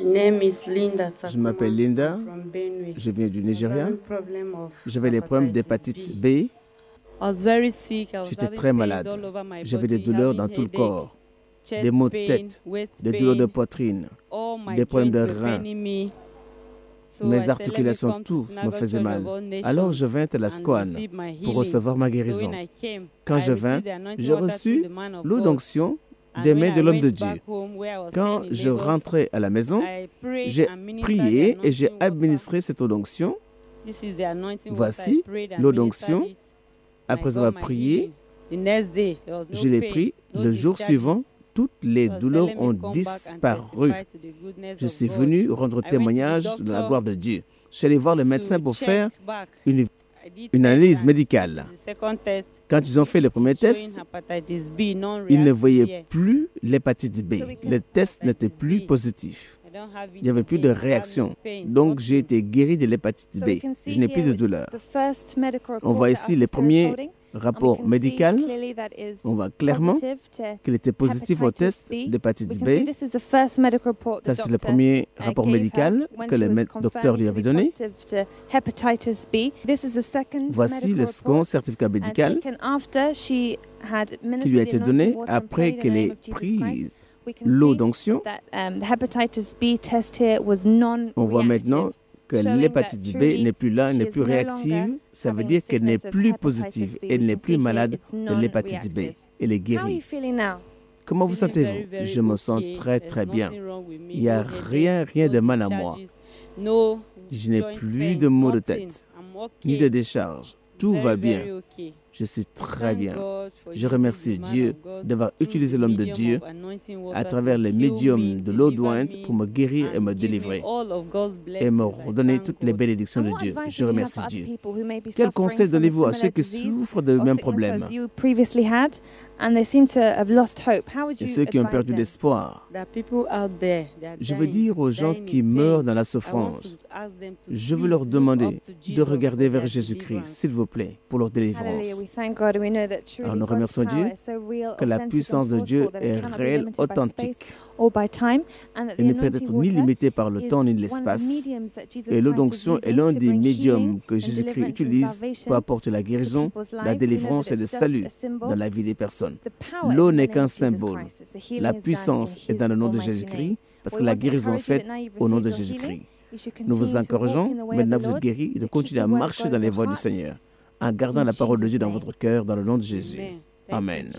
Je m'appelle Linda, je viens du Nigeria. J'avais des problèmes d'hépatite B. J'étais très malade. J'avais des douleurs dans tout le corps, des maux de tête, des douleurs de poitrine, des problèmes de reins. Mes articulations, tout me faisait mal. Alors je vins à la SCOAN pour recevoir ma guérison. Quand je vins, j'ai reçu l'eau d'onction des mains de l'homme de Dieu. Quand je rentrais à la maison, j'ai prié et j'ai administré cette eau d'onction. Voici l'eau d'onction. Après avoir prié, je l'ai pris. Le jour suivant, toutes les douleurs ont disparu. Je suis venu rendre témoignage de la gloire de Dieu. Je suis allé voir le médecin pour faire une analyse médicale. Quand ils ont fait le premier test, ils ne voyaient plus l'hépatite B. Le test n'était plus positif. Il n'y avait plus de réaction. Donc, j'ai été guéri de l'hépatite B. Je n'ai plus de douleur. On voit ici les premiers rapports médicaux. On voit clairement qu'il était positif au test d'hépatite B. Ça, c'est le premier rapport médical que le docteur lui avait donné. Voici le second certificat médical qui lui a été donné après qu'elle ait pris l'eau d'onction. On voit maintenant que l'hépatite B n'est plus là, n'est plus réactive. Ça veut dire qu'elle n'est plus positive. Elle n'est plus malade de l'hépatite B. Elle est guérie. Comment vous sentez-vous? Je me sens très, très bien. Il n'y a rien de mal à moi. Je n'ai plus de maux de tête, ni de décharge. Tout va bien. Je suis très bien. Je remercie Dieu d'avoir utilisé l'homme de Dieu à travers les médiums de l'eau d'ointe pour me guérir et me délivrer et me redonner toutes les bénédictions de Dieu. Je remercie Dieu. Quel conseil donnez-vous à ceux qui souffrent de mêmes problèmes et ceux qui ont perdu l'espoir? Je veux dire aux gens qui meurent dans la souffrance, je veux leur demander de regarder vers Jésus-Christ, s'il vous plaît, pour leur délivrance. Alors nous remercions Dieu que la puissance de Dieu est réelle, authentique. Elle ne peut être ni limitée par le temps ni l'espace. Et l'eau d'onction est l'un des médiums que Jésus-Christ utilise pour apporter la guérison, la délivrance et le salut dans la vie des personnes. L'eau n'est qu'un symbole. La puissance est dans le nom de Jésus-Christ parce que la guérison est faite au nom de Jésus-Christ. Nous vous encourageons, maintenant vous êtes guéris, de continuer à marcher dans les voies du Seigneur en gardant la parole de Dieu dans votre cœur, dans le nom de Jésus. Amen.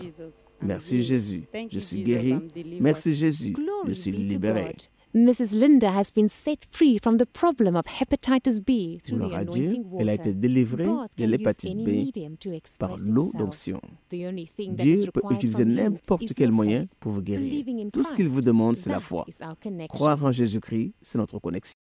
Merci Jésus, je suis guéri. Merci Jésus, je suis libéré. Mrs. Linda has been set free from the problem of hepatitis B through the anointing water. Elle a été délivrée de l'hépatite B par l'eau d'onction. Dieu peut utiliser n'importe quel moyen pour vous guérir. Tout ce qu'il vous demande, c'est la foi. Croire en Jésus-Christ, c'est notre connexion.